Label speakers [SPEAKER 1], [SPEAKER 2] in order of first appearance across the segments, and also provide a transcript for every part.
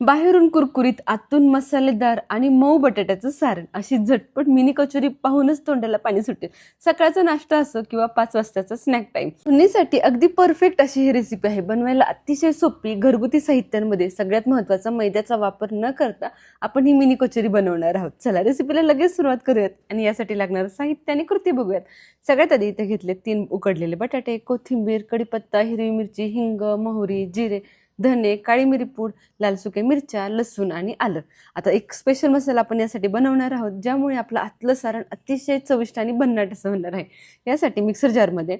[SPEAKER 1] बाहेरून कुरकुरीत, आतून मसालेदार आणि मऊ बटाट्याचं सारण, अशी झटपट मिनी कचोरी पाहूनच तोंडाला पाणी सुटेल. सकाळचा नाश्ता असो किंवा 5 वाजताचा स्नॅक टाइम, दोन्हीसाठी अगदी परफेक्ट अशी ही रेसिपी आहे. बनवायला अतिशय सोपी, घरगुती साहित्यांमध्ये सगळ्यात महत्त्वाचा मैद्याचा वापर न करता आपण ही मिनी कचोरी बनवणार आहोत. चला रेसिपीला लगेच सुरुवात करूयात आणि यासाठी लागणारं साहित्य आणि कृती बघूयात. सगळ्यात आधी इथे घेतले 3 उकडलेले बटाटे, कोथिंबीर, कढीपत्ता, हिरवी मिरची, हिंग, मोहरी, जिरे, धने, काळी मिरी पूड, लाल सुके मिरच्या, लसूण आणि आलं. आता एक स्पेशल मसाला आपण यासाठी बनवणार आहोत, ज्यामुळे आपलं आतलं सारण अतिशय चविष्ट आणि भन्नाट असं होणार आहे. यासाठी मिक्सर जारमध्ये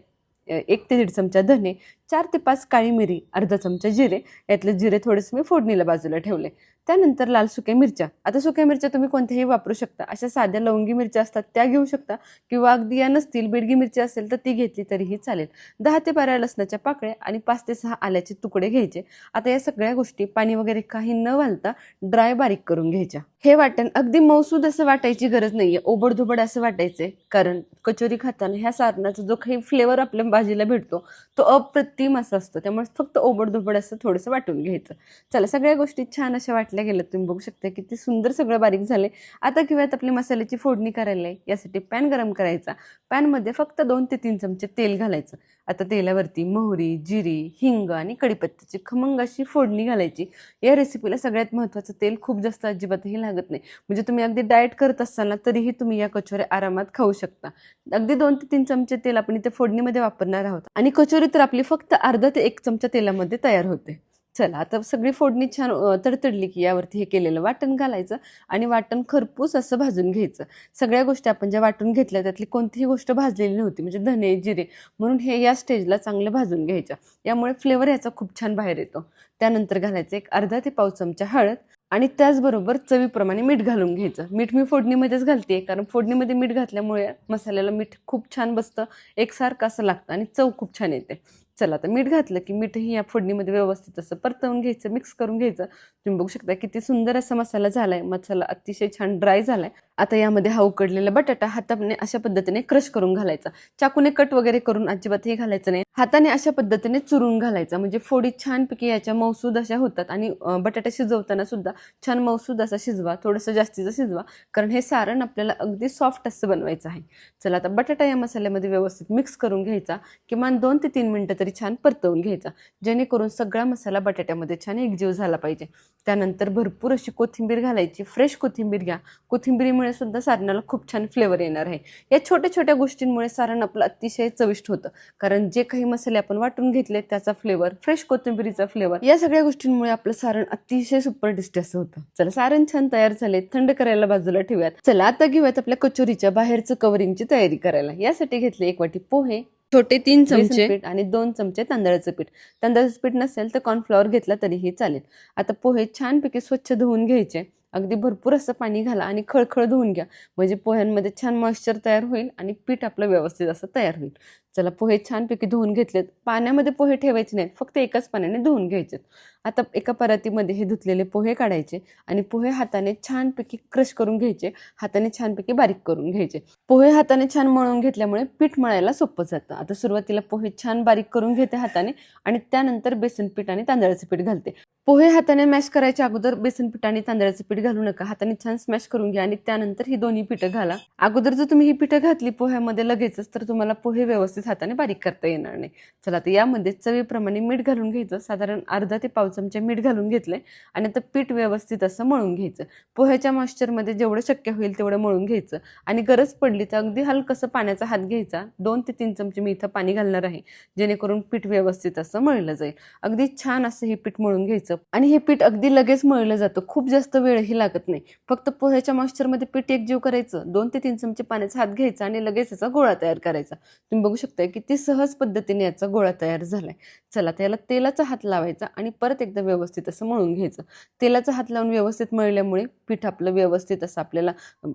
[SPEAKER 1] 1 ते 1.5 चमचा धने, 4 ते 5 काळी मिरी, अर्धा चमचा जिरे, यातले जिरे थोडेसे मी फोडणीला बाजूला ठेवले. त्यानंतर लाल सुक्या मिरच्या. आता सुक्या मिरच्या तुम्ही कोणत्याही वापरू शकता. अशा साध्या लवंगी मिरच्या असतात त्या घेऊ शकता, किंवा अगदी या नसतील बेडगी मिरची असेल तर ती घेतली तरीही चालेल. 10 ते 12 लसणाच्या पाकळ्या आणि 5 ते 6 आल्याचे तुकडे घ्यायचे. आता या सगळ्या गोष्टी पाणी वगैरे काही न घालता ड्राय बारीक करून घ्यायच्या. हे वाटण अगदी मौसूद असं वाटायची गरज नाहीये, ओबडधोबड असं वाटायचंय, कारण कचोरी खाताना ह्या सारणाचा जो काही फ्लेवर आपल्या भाजीला भेटतो तो अप्रतिम असा असतो. त्यामुळे फक्त ओबडधोबड असं थोडंसं वाटून घ्यायचं. चला सगळ्या गोष्टी छान अशा वाटल्या गेल्या. तुम्ही बघू शकता किती सुंदर सगळं बारीक झाले. आता घेऊयात आपली मसाल्याची फोडणी करायला आहे. यासाठी पॅन गरम करायचा. पॅनमध्ये फक्त 2 ते 3 चमचे तेल घालायचं. आता तेलावरती मोहरी, जिरी, हिंग आणि कढीपत्त्याची खमंग अशी फोडणी घालायची. या रेसिपीला सगळ्यात महत्त्वाचं तेल खूप जास्त अजिबातही लागत नाही. म्हणजे तुम्ही अगदी डाएट करत असताना तरीही तुम्ही या कचोऱ्या आरामात खाऊ शकता. अगदी 2 ते 3 चमचे तेल आपण इथे फोडणीमध्ये वापरणार आहोत आणि कचोरी तर आपली फक्त अर्धा ते 1 चमचा तेलामध्ये तयार होते. चला आता सगळी फोडणी छान तडतडली की यावरती हे केलेलं वाटण घालायचं आणि वाटण खरपूस असं भाजून घ्यायचं. सगळ्या गोष्टी आपण ज्या वाटून घेतल्या त्यातली कोणतीही गोष्ट भाजलेली नव्हती, म्हणजे धने, जिरे, म्हणून हे या स्टेजला चांगलं भाजून घ्यायच्या. यामुळे फ्लेवर याचा खूप छान बाहेर येतो. त्यानंतर घालायचं 1 अर्धा ते पाव चमचा हळद आणि त्याचबरोबर चवीप्रमाणे मीठ घालून घ्यायचं. मीठ मी फोडणीमध्येच घालते, कारण फोडणीमध्ये मीठ घातल्यामुळे मसाल्याला मीठ खूप छान बसतं, एकसारखं असं लागतं आणि चव खूप छान येते. चला आता मीठ घातलं की मीठही या फोडणीमध्ये व्यवस्थित असं परतवून घ्यायचं, मिक्स करून घ्यायचं. तुम्ही बघू शकता किती सुंदर असा मसाला झालाय. मसाला अतिशय छान ड्राय झालाय. आता यामध्ये हा उकडलेला बटाटा हाताने अशा पद्धतीने क्रश करून घालायचा. चाकूने कट वगैरे करून अजिबातही घालायचं नाही. हाताने अशा पद्धतीने चुरून घालायचा, म्हणजे फोडी छानपैकी याच्या मौसूद अशा होतात. आणि बटाटा शिजवताना सुद्धा छान मौसूद असा शिजवा, थोडंसं जास्तीचं शिजवा, कारण हे सारण आपल्याला अगदी सॉफ्ट असं बनवायचं आहे. चला आता बटाटा या मसाल्यामध्ये व्यवस्थित मिक्स करून घ्यायचा. किमान 2 ते 3 मिनिटं तरी छान परतवून घ्यायचा, जेणेकरून सगळा मसाला बटाट्यामध्ये छान एकजीव झाला पाहिजे. त्यानंतर भरपूर अशी कोथिंबीर घालायची. फ्रेश कोथिंबीर घ्या. कोथिंबीरीमुळे सुद्धा सारणाला खूप छान फ्लेवर येणार आहे. या छोट्या छोट्या गोष्टींमुळे सारण आपलं अतिशय चविष्ट होतं, कारण जे काही मसाले आपण वाटून घेतले त्याचा फ्लेवर, फ्रेश कोथिंबीरीचा फ्लेवर, या सगळ्या गोष्टींमुळे आपलं सारण अतिशय सुपर टेस्टी असं होतं. चला सारण छान तयार झाले, थंड करायला बाजूला ठेवूयात. चला आता घेऊयात आपल्या कचोरीच्या बाहेरचं कव्हरिंगची तयारी करायला. यासाठी घेतले 1 वाटी पोहे, छोटे 3 चमचे पीठ आणि 2 चमचे तांदळाचं पीठ. तांदळाचं पीठ नसेल तर कॉर्नफ्लॉवर घेतला तरीही चालेल. आता पोहे छानपैकी स्वच्छ धुवून घ्यायचे. अगदी भरपूर असं पाणी घाला आणि खळखळ धुवून घ्या, म्हणजे पोह्यांमध्ये छान मॉइश्चर तयार होईल आणि पीठ आपलं व्यवस्थित असं तयार होईल. चला पोहे छानपैकी धुवून घेतलेत. पाण्यामध्ये पोहे ठेवायचे नाहीत, फक्त एकाच पाण्याने धुवून घ्यायचे. आता एका परातीमध्ये हे धुतलेले पोहे काढायचे आणि पोहे हाताने छानपैकी क्रश करून घ्यायचे. हाताने छानपैकी बारीक करून घ्यायचे. पोहे हाताने छान मळून घेतल्यामुळे पीठ मळायला सोपं जातं. आता सुरुवातीला पोहे छान बारीक करून घेते हाताने आणि त्यानंतर बेसन पीठ आणि तांदळाचं पीठ घालते. पोहे हाताने मॅश करायच्या अगोदर बेसन पीठ आणि तांदळाचं पीठ घालू नका. हाताने छान स्मॅश करून घ्या आणि त्यानंतर ही दोन्ही पीठं घाला. अगोदर जर तुम्ही ही पीठं घातली पोह्यामध्ये लगेचच, तर तुम्हाला पोहे व्यवस्थित हाताने बारीक करता येणार नाही. चला आता यामध्ये चवीप्रमाणे मीठ घालून घ्यायचं. साधारण अर्धा ते पाव चमचे मीठ घालून घेतलंय आणि आता पीठ व्यवस्थित असं मळून घ्यायचं. पोह्याच्या मॉइश्चरमध्ये जेवढं शक्य होईल तेवढं मळून घ्यायचं आणि गरज पडली तर अगदी हलकसं पाण्याचा हात घ्यायचा. 2 ते 3 चमचे मी इथं पाणी घालणार आहे, जेणेकरून पीठ व्यवस्थित असं मळलं जाईल. अगदी छान असं हे पीठ मळून घ्यायचं आणि हे पीठ अगदी लगेच मळलं जातं, खूप जास्त वेळही लागत नाही. फक्त पोह्याच्या मॉइश्चरमध्ये पीठ एकजीव करायचं, 2 ते 3 चमचे पाण्याचा हात घ्यायचा आणि लगेच याचा गोळा तयार करायचा. तुम्ही बघू शकता किती सहज पद्धतीने याचा गोळा तयार झालाय. चला त्याला तेलाचा हात लावायचा आणि परत एकदा व्यवस्थित असं मळून घ्यायचं. तेलाचा हात लावून व्यवस्थित मळल्यामुळे पीठ आपलं व्यवस्थित असं आपल्याला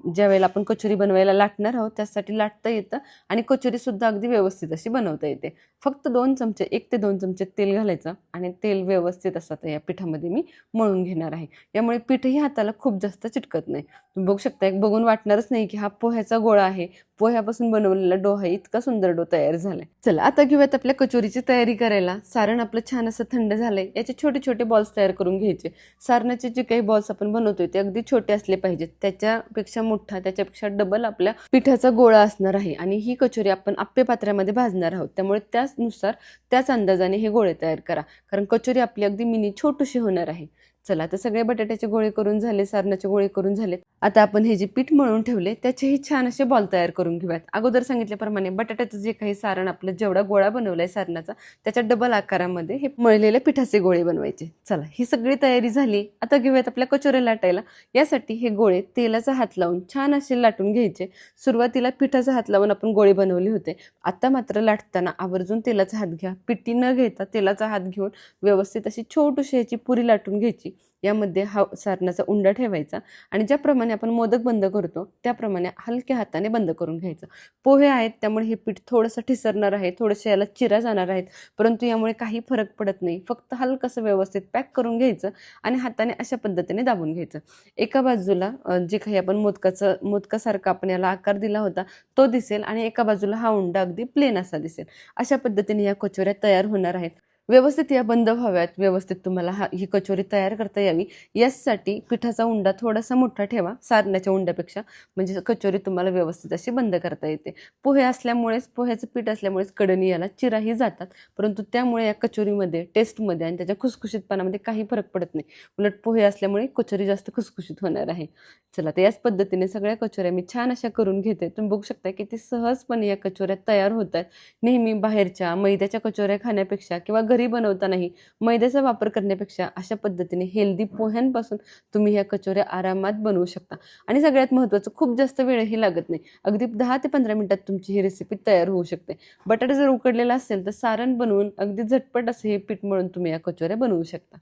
[SPEAKER 1] ज्या वेळेला आपण कचोरी बनवायला लाटणार आहोत त्यासाठी लाटता येतं आणि कचोरी सुद्धा अगदी व्यवस्थित अशी बनवता येते. फक्त 2 चमचे 1 ते 2 चमचे तेल घालायचं आणि तेल व्यवस्थित असं या पिठामध्ये मी मळून घेणार आहे. यामुळे पीठही हाताला खूप जास्त चिटकत नाही. तुम्ही बघू शकता, बघून वाटणारच नाही की हा पोह्याचा गोळा आहे, पोह्यापासून बनवलेला डो आहे, इतका सुंदर डो तयार झालाय. चला आता घेऊयात आपल्या कचोरीची तयारी करायला. सारण आपलं छान असं थंड झालंय. याचे छोटे छोटे बॉल्स तयार करून घ्यायचे. सारणाचे जे काही बॉल्स आपण बनवतोय ते अगदी छोटे असले पाहिजेत. त्याच्यापेक्षा मोठा, त्याच्यापेक्षा डबल आपल्या पिठाचा गोळा असणार आहे. आणि ही कचोरी आपण आप्पे पात्र्यामध्ये भाजणार आहोत, त्यामुळे त्यानुसार त्याच अंदाजाने हे गोळे तयार करा, कारण कचोरी आपली अगदी मिनी छोटीशी होणार आहे. चला तर सगळे बटाट्याचे गोळे करून झाले, सारणाचे गोळे करून झालेत. आता आपण हे जे पीठ मळून ठेवले त्याचेही छान असे बॉल तयार करून घेऊयात. अगोदर सांगितल्याप्रमाणे बटाट्याचं जे काही सारण आपलं जेवढा गोळा बनवलाय सारणाचा त्याच्या डबल आकारामध्ये हे मळलेले पिठाचे गोळे बनवायचे. चला ही सगळी तयारी झाली. आता घेऊयात आपल्या कचोऱ्या लाटायला. यासाठी हे गोळे तेलाचा हात लावून छान असे लाटून घ्यायचे. सुरुवातीला पिठाचा हात लावून आपण गोळे बनवले होते, आता मात्र लाटताना आवर्जून तेलाचा हात घ्या. पिठी न घेता तेलाचा हात घेऊन व्यवस्थित अशी छोटीशी ह्याची पुरी लाटून घ्यायची. यामध्ये हा सारणाचा उंडा ठेवायचा आणि ज्याप्रमाणे आपण मोदक बंद करतो त्याप्रमाणे हलक्या हाताने बंद करून घ्यायचं. पोहे आहेत त्यामुळे हे पीठ थोडंसं ठिसरणार आहे, थोडंसं याला चिरा जाणार आहेत, परंतु यामुळे काही फरक पडत नाही. फक्त हलकंसं व्यवस्थित पॅक करून घ्यायचं आणि हाताने अशा पद्धतीने दाबून घ्यायचं. एका बाजूला जे काही आपण मोदकासारखा आपण याला आकार दिला होता तो दिसेल आणि एका बाजूला हा उंडा अगदी प्लेन असा दिसेल. अशा पद्धतीने या कचोऱ्या तयार होणार आहेत. व्यवस्थित या बंद व्हाव्यात, व्यवस्थित तुम्हाला ही कचोरी तयार करता यावी यासाठी पिठाचा उंडा थोडासा मोठा ठेवा सारण्याच्या उंड्यापेक्षा, म्हणजे कचोरी तुम्हाला व्यवस्थित अशी बंद करता येते. पोह्याचं पीठ असल्यामुळेच कडणी याला चिराही जातात, परंतु त्यामुळे या कचोरीमध्ये टेस्टमध्ये आणि त्याच्या खुसखुशीतपणामध्ये काही फरक पडत नाही. उलट पोहे असल्यामुळे कचोरी जास्त खुसखुशीत होणार आहे. चला तर याच पद्धतीने सगळ्या कचोऱ्या मी छान अशा करून घेते. तुम्ही बघू शकता किती सहजपणे या कचोऱ्या तयार होत आहेत. नेहमी बाहेरच्या मैद्याच्या कचोऱ्या खाण्यापेक्षा किंवा घरी बनवतानाही मैद्याचा वापर करण्यापेक्षा अशा पद्धतीने हेल्दी पोह्यांपासून तुम्ही ह्या कचोऱ्या आरामात बनवू शकता. आणि सगळ्यात महत्त्वाचं, खूप जास्त वेळही लागत नाही. अगदी 10 ते 15 मिनिटात तुमची ही रेसिपी तयार होऊ शकते. बटाटा जर उकडलेला असेल तर सारण बनवून अगदी झटपट असे हे पीठ मळून तुम्ही या कचोऱ्या बनवू शकता.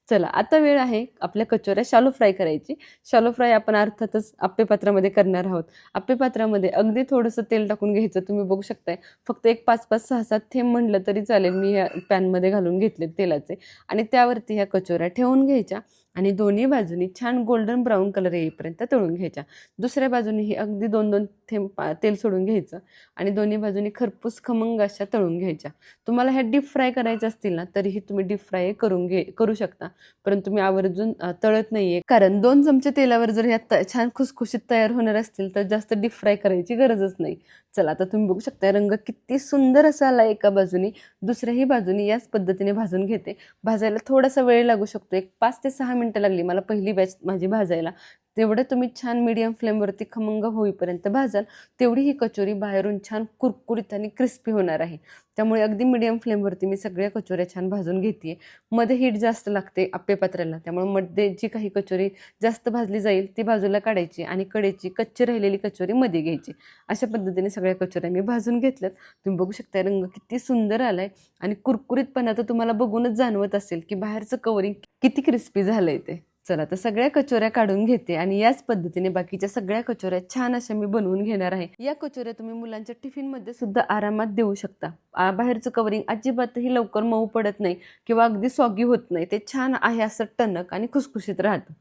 [SPEAKER 1] चला आता वेळ आहे आपल्या कचोऱ्या शालो फ्राय करायची. शालो फ्राय आपण अर्थातच आप्पे पात्रामध्ये करणार आहोत. आप्पे पात्रामध्ये अगदी थोडंसं तेल टाकून घ्यायचं. तुम्ही बघू शकताय फक्त एक 5-5, 6-7 थेंब म्हणलं तरी चालेल. मी ह्या पॅनमध्ये घालून घेतले तेलाचे आणि त्यावरती ह्या कचोऱ्या ठेवून घ्यायच्या आणि दोन्ही बाजूनी छान गोल्डन ब्राऊन कलर येईपर्यंत तळून घ्यायच्या. दुसऱ्या बाजूनीही अगदी 2-2 थेंब तेल सोडून घ्यायचं आणि दोन्ही बाजूनी खरपूस खमंग अशा तळून घ्यायच्या. तुम्हाला ह्या डीप फ्राय करायच्या असतील ना तरीही तुम्ही डीप फ्राय करू शकता, परंतु मी आवर्जून तळत नाहीये, कारण 2 चमचे तेलावर जर ह्या छान खुसखुशीत तयार होणार असतील तर जास्त डीप फ्राय करायची गरजच नाही. चला आता तुम्ही बघू शकता रंग किती सुंदर असा आला एका बाजूनी. दुसऱ्याही बाजूनी याच पद्धतीने भाजून घेते. भाजायला थोडासा वेळ लागू शकतो, एक 5 ते 6 मिनिटं लागली मला पहिली बॅच माझी भाजायला. तेवढं तुम्ही छान मीडियम फ्लेमवरती खमंग होईपर्यंत भाजाल तेवढी ही कचोरी बाहेरून छान कुरकुरीत आणि क्रिस्पी होणार आहे. त्यामुळे अगदी मीडियम फ्लेमवरती मी सगळ्या कचोऱ्या छान भाजून घेते. मध्ये हीट जास्त लागते आप्पे पात्राला, त्यामुळे मध्ये जी काही कचोरी जास्त भाजली जाईल ती बाजूला काढायची आणि कडेची कच्ची राहिलेली कचोरी मध्ये घ्यायची. अशा पद्धतीने सगळ्या कचोऱ्या मी भाजून घेतल्यात. तुम्ही बघू शकता रंग किती सुंदर आलाय आणि कुरकुरीतपणा तर तुम्हाला बघूनच जाणवत असेल की बाहेरचं कवरिंग किती क्रिस्पी झालंय ते. चला तर सगळ्या कचोऱ्या काढून घेते आणि याच पद्धतीने बाकीच्या सगळ्या कचोऱ्या छान अशा मी बनवून घेणार आहे. या कचोऱ्या तुम्ही मुलांच्या टिफिनमध्ये सुद्धा आरामात देऊ शकता. बाहेरचं कवरिंग अजिबातही लवकर मऊ पडत नाही किंवा अगदी सॉगी होत नाही. ते छान आहे असं टणक आणि खुसखुशीत राहतं.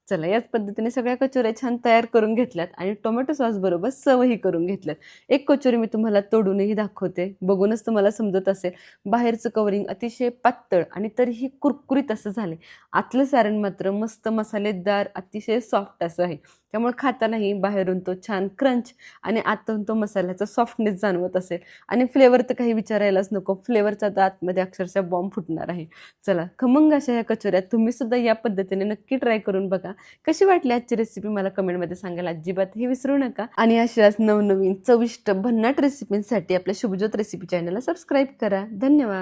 [SPEAKER 1] चला याच पद्धतीने सगळ्या कचोऱ्या छान तयार करून घेतल्यात आणि टोमॅटो सॉस बरोबर सर्वही करून घेतल्यात. एक कचोरी मी तुम्हाला तोडूनही दाखवते, बघूनच तुम्हाला समजत असेल. बाहेरचं कवरिंग अतिशय पातळ आणि तरीही कुरकुरीत असं झाले. आतलं सारण मात्र मस्त मसालेदार अतिशय सॉफ्ट असं आहे. त्यामुळे खातानाही बाहेरून तो छान क्रंच आणि आतून तो मसाल्याचा सॉफ्टनेस जाणवत असेल. आणि फ्लेवर तर काही विचारायलाच नको, फ्लेवरचा तर आतमध्ये अक्षरशः बॉम्ब फुटणार आहे. चला खमंग अशा ह्या कचोऱ्या तुम्ही सुद्धा या पद्धतीने नक्की ट्राय करून बघा. कशी वाटली आजची रेसिपी मला कमेंटमध्ये सांगायला अजिबातही विसरू नका. आणि अशाच नवनवीन चविष्ट भन्नाट रेसिपींसाठी आपल्या शुभज्योत रेसिपी चॅनलला सबस्क्राईब करा. धन्यवाद.